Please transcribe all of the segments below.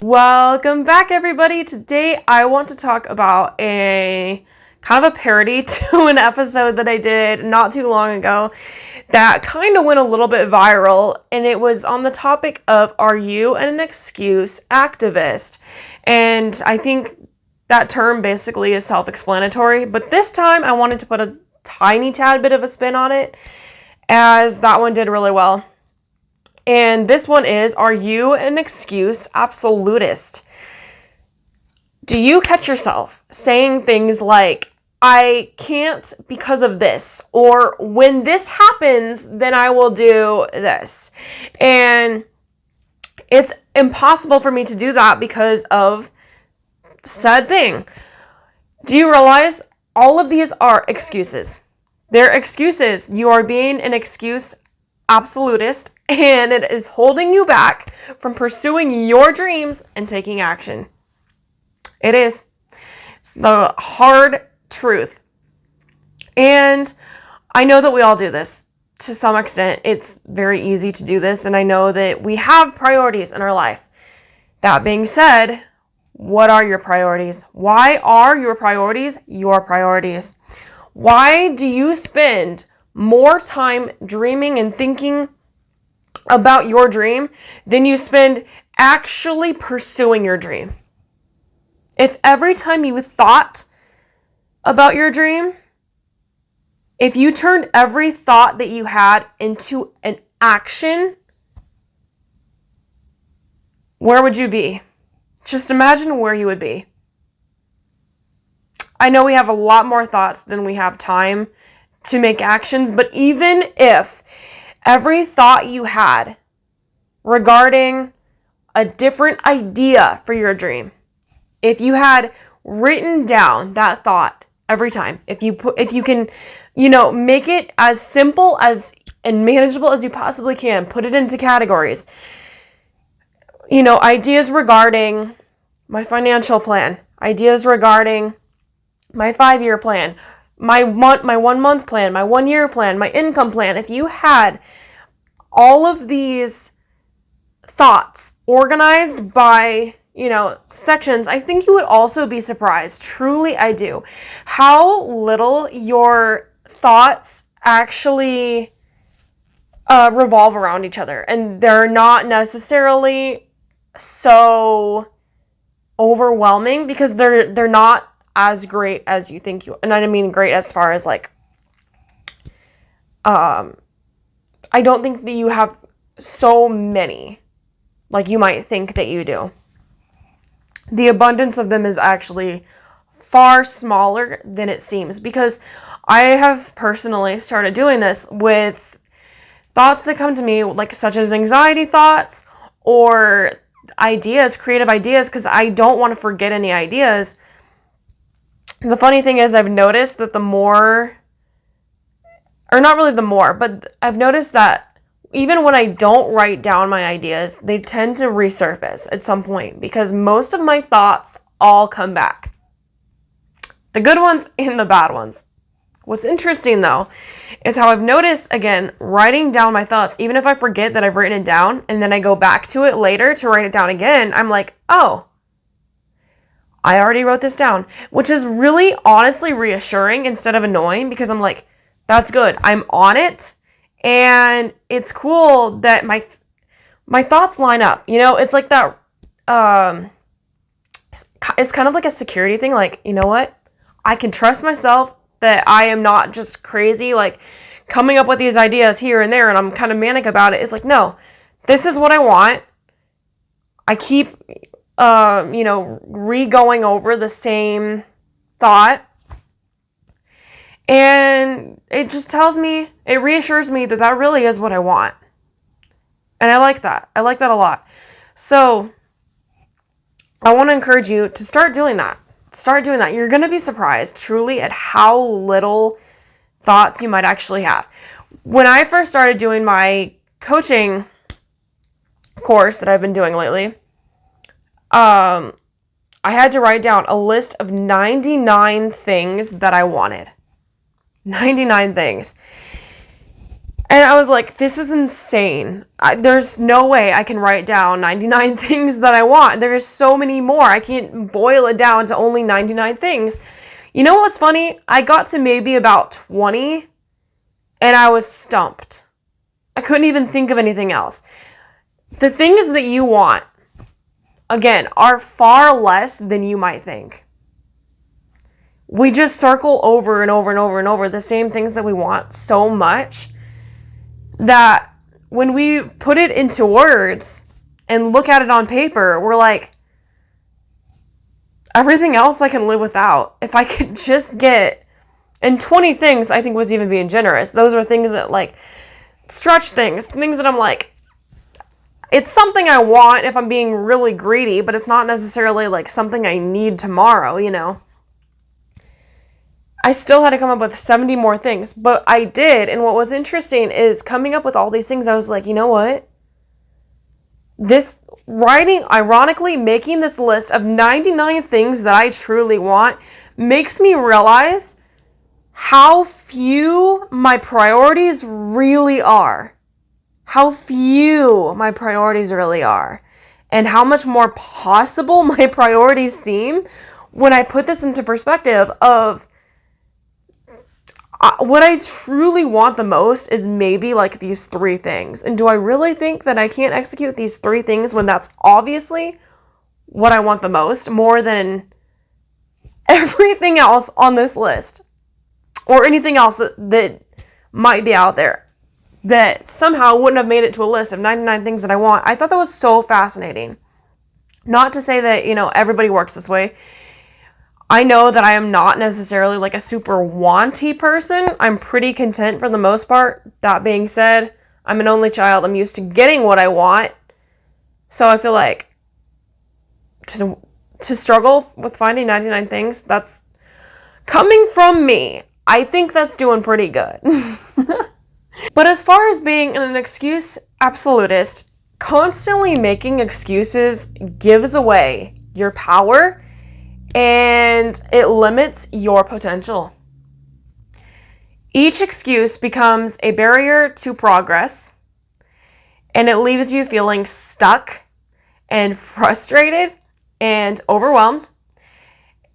Welcome back, everybody. Today I want to talk about a kind of a parody to an episode that I did not too long ago that kind of went a little bit viral, and it was on the topic of, are you an excuse activist? And I think that term basically is self-explanatory, but this time I wanted to put a tiny tad bit of a spin on it, as that one did really well. And this one is, are you an excuse absolutist? Do you catch yourself saying things like, I can't because of this, or when this happens, then I will do this. And it's impossible for me to do that because of said thing. Do you realize all of these are excuses? They're excuses. You are being an excuse absolutist, and it is holding you back from pursuing your dreams and taking action. It is. It's the hard truth. And I know that we all do this to some extent. It's very easy to do this, and I know that we have priorities in our life. That being said, what are your priorities? Why are your priorities your priorities? Why do you spend more time dreaming and thinking about your dream than you spend actually pursuing your dream? If every time you thought about your dream, if you turned every thought that you had into an action, where would you be? Just imagine where you would be. I know we have a lot more thoughts than we have time to make actions, but even if every thought you had regarding a different idea for your dream, if you had written down that thought every time, if you can, make it as simple as and manageable as you possibly can, put it into categories. Ideas regarding my financial plan, ideas regarding my 5-year plan, my 1 month plan, my 1 year plan, my income plan. If you had all of these thoughts organized by, sections, I think you would also be surprised. Truly, I do. How little your thoughts actually revolve around each other. And they're not necessarily so overwhelming because they're not as great as you think and I mean great as far as I don't think that you have so many like you might think that you do. The abundance of them is actually far smaller than it seems, because I have personally started doing this with thoughts that come to me, such as anxiety thoughts or ideas, creative ideas, because I don't want to forget any ideas. The funny thing is, I've noticed that I've noticed that even when I don't write down my ideas, they tend to resurface at some point because most of my thoughts all come back. The good ones and the bad ones. What's interesting, though, is how I've noticed, again, writing down my thoughts, even if I forget that I've written it down and then I go back to it later to write it down again, I'm like, oh, I already wrote this down, which is really honestly reassuring instead of annoying, because I'm like, that's good. I'm on it, and it's cool that my thoughts line up. It's like that. It's kind of like a security thing. Like, you know what? I can trust myself that I am not just crazy, coming up with these ideas here and there, and I'm kind of manic about it. It's like, no, this is what I want. I keep re-going over the same thought. And it just it reassures me that really is what I want. And I like that. I like that a lot. So I want to encourage you to start doing that. Start doing that. You're going to be surprised truly at how little thoughts you might actually have. When I first started doing my coaching course that I've been doing lately, I had to write down a list of 99 things that I wanted. 99 things. And I was like, this is insane. There's no way I can write down 99 things that I want. There's so many more. I can't boil it down to only 99 things. You know what's funny? I got to maybe about 20 and I was stumped. I couldn't even think of anything else. The things that you want, again, are far less than you might think. We just circle over and over and over and over the same things that we want so much that when we put it into words and look at it on paper, we're like, everything else I can live without. If I could just get, and 20 things I think was even being generous. Those are things that like stretch things that I'm like, it's something I want if I'm being really greedy, but it's not necessarily like something I need tomorrow, you know. I still had to come up with 70 more things, but I did. And what was interesting is coming up with all these things, I was like, you know what? This writing, ironically, making this list of 99 things that I truly want makes me realize how few my priorities really are. How few my priorities really are. And how much more possible my priorities seem when I put this into perspective of what I truly want the most is maybe like these 3 things. And do I really think that I can't execute these 3 things when that's obviously what I want the most, more than everything else on this list or anything else that might be out there that somehow wouldn't have made it to a list of 99 things that I want? I thought that was so fascinating. Not to say that, you know, everybody works this way. I know that I am not necessarily like a super wanty person. I'm pretty content for the most part. That being said, I'm an only child. I'm used to getting what I want. So I feel like to struggle with finding 99 things, that's coming from me. I think that's doing pretty good. But as far as being an excuse absolutist, constantly making excuses gives away your power and it limits your potential. Each excuse becomes a barrier to progress, and it leaves you feeling stuck and frustrated and overwhelmed.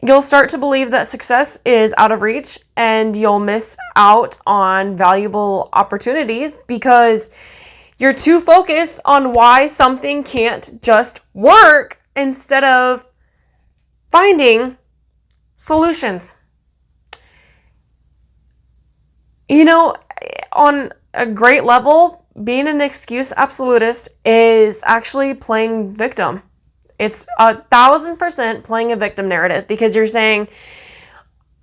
You'll start to believe that success is out of reach, and you'll miss out on valuable opportunities because you're too focused on why something can't just work instead of finding solutions. You know, on a great level, being an excuse absolutist is actually playing victim. It's 1,000% playing a victim narrative because you're saying,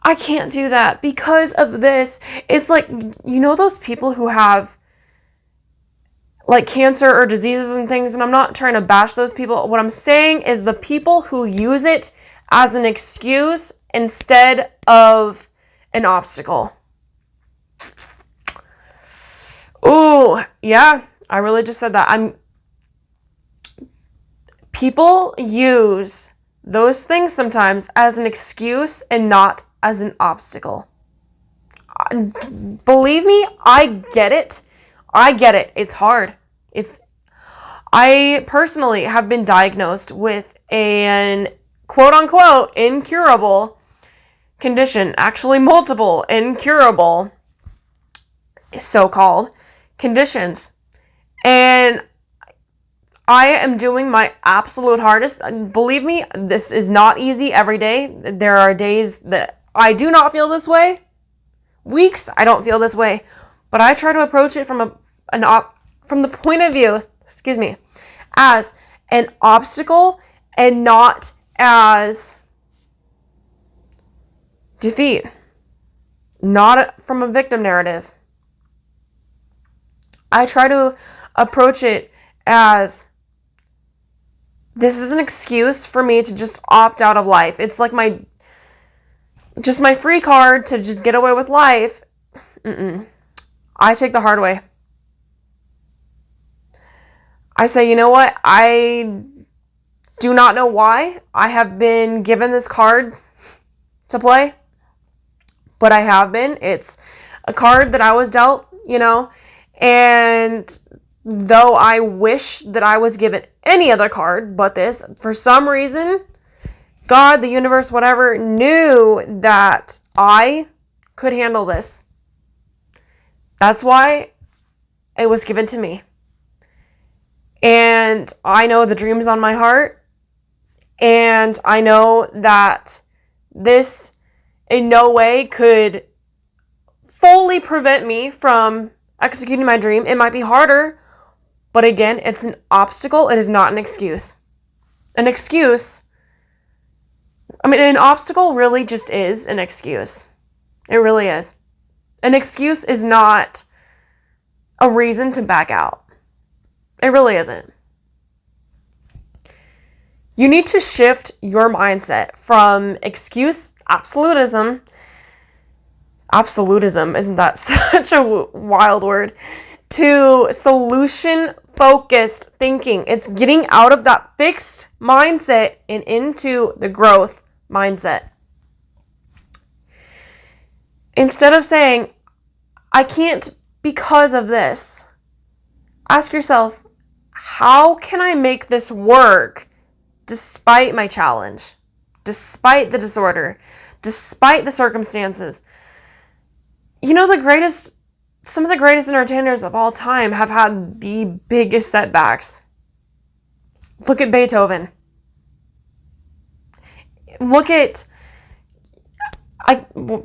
I can't do that because of this. It's like, you know, those people who have like cancer or diseases and things, and I'm not trying to bash those people. What I'm saying is the people who use it as an excuse instead of an obstacle. Ooh, yeah, I really just said that. People use those things sometimes as an excuse and not as an obstacle. Believe me, I get it. It's hard. I personally have been diagnosed with an quote-unquote incurable condition, actually multiple incurable so-called conditions. And I am doing my absolute hardest. And believe me, this is not easy every day. There are days that I do not feel this way. Weeks I don't feel this way. But I try to approach it from the point of view, as an obstacle and not as defeat. Not from a victim narrative. I try to approach it as, this is an excuse for me to just opt out of life. It's like my free card to just get away with life. I take the hard way. I say, you know what? I do not know why I have been given this card to play, but I have been. It's a card that I was dealt, you know, And though I wish that I was given any other card but this, for some reason, God, the universe, whatever, knew that I could handle this. That's why it was given to me. And I know the dreams on my heart. And I know that this in no way could fully prevent me from executing my dream. It might be harder, but again, it's an obstacle. It is not an excuse. An obstacle really just is an excuse. It really is. An excuse is not a reason to back out. It really isn't. You need to shift your mindset from excuse absolutism. Absolutism, isn't that such a wild word? To solution-focused thinking. It's getting out of that fixed mindset and into the growth mindset. Instead of saying, I can't because of this, ask yourself, how can I make this work despite my challenge, despite the disorder, despite the circumstances? You know, some of the greatest entertainers of all time have had the biggest setbacks. Look at Beethoven. Of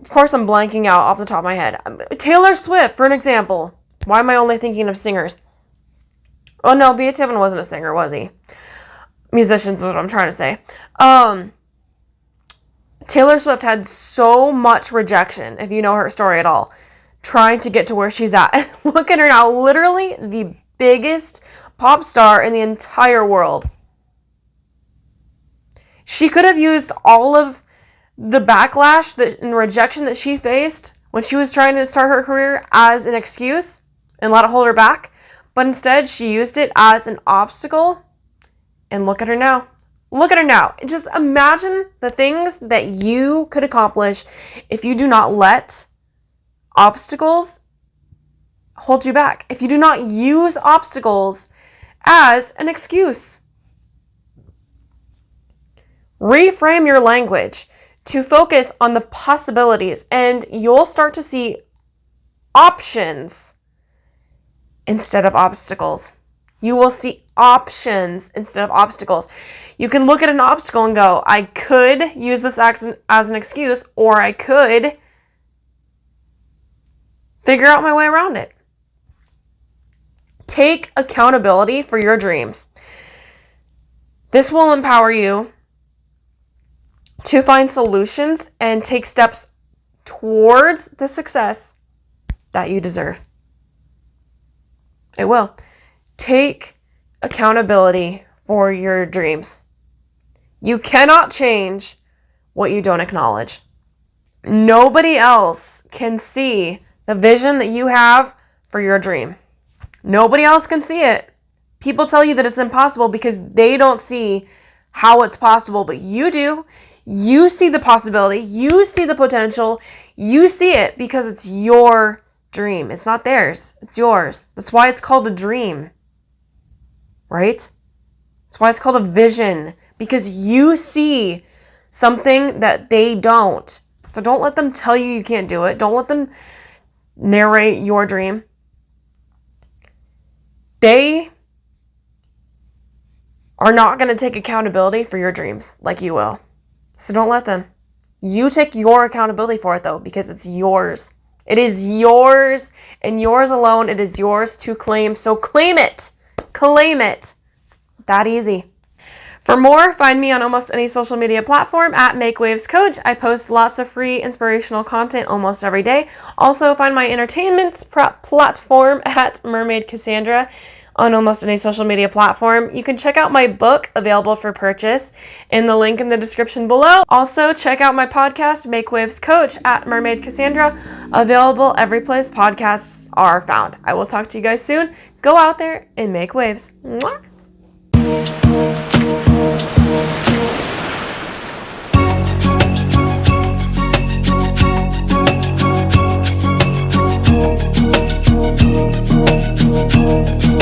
course I'm blanking out off the top of my head. Taylor Swift, for an example. Why am I only thinking of singers? Oh no, Beethoven wasn't a singer, was he? Musicians is what I'm trying to say. Taylor Swift had so much rejection, if you know her story at all, trying to get to where she's at. Look at her now, literally the biggest pop star in the entire world. She could have used all of the backlash and rejection that she faced when she was trying to start her career as an excuse and let it hold her back. But instead, she used it as an obstacle. And look at her now. Look at her now. Just imagine the things that you could accomplish if you do not let obstacles hold you back. If you do not use obstacles as an excuse. Reframe your language to focus on the possibilities, and you'll start to see options instead of obstacles. You will see options instead of obstacles. You can look at an obstacle and go, I could use this as an excuse, or I could figure out my way around it. Take accountability for your dreams. This will empower you to find solutions and take steps towards the success that you deserve. It will. Take accountability for your dreams. You cannot change what you don't acknowledge. Nobody else can see the vision that you have for your dream. Nobody else can see it. People tell you that it's impossible because they don't see how it's possible, but you do. You see the possibility. You see the potential. You see it because it's your dream. It's not theirs. It's yours. That's why it's called a dream. Right? That's why it's called a vision. Because you see something that they don't. So don't let them tell you can't do it. Don't let them narrate your dream. They are not going to take accountability for your dreams like you will. So don't let them. You take your accountability for it, though, because it's yours. It is yours and yours alone. It is yours to claim. So claim it. Claim it. It's that easy. For more, find me on almost any social media platform at Make Waves Coach. I post lots of free inspirational content almost every day. Also, find my entertainment platform at Mermaid Cassandra on almost any social media platform. You can check out my book available for purchase in the link in the description below. Also, check out my podcast, Make Waves Coach, at Mermaid Cassandra, available every place podcasts are found. I will talk to you guys soon. Go out there and make waves. Mwah! you.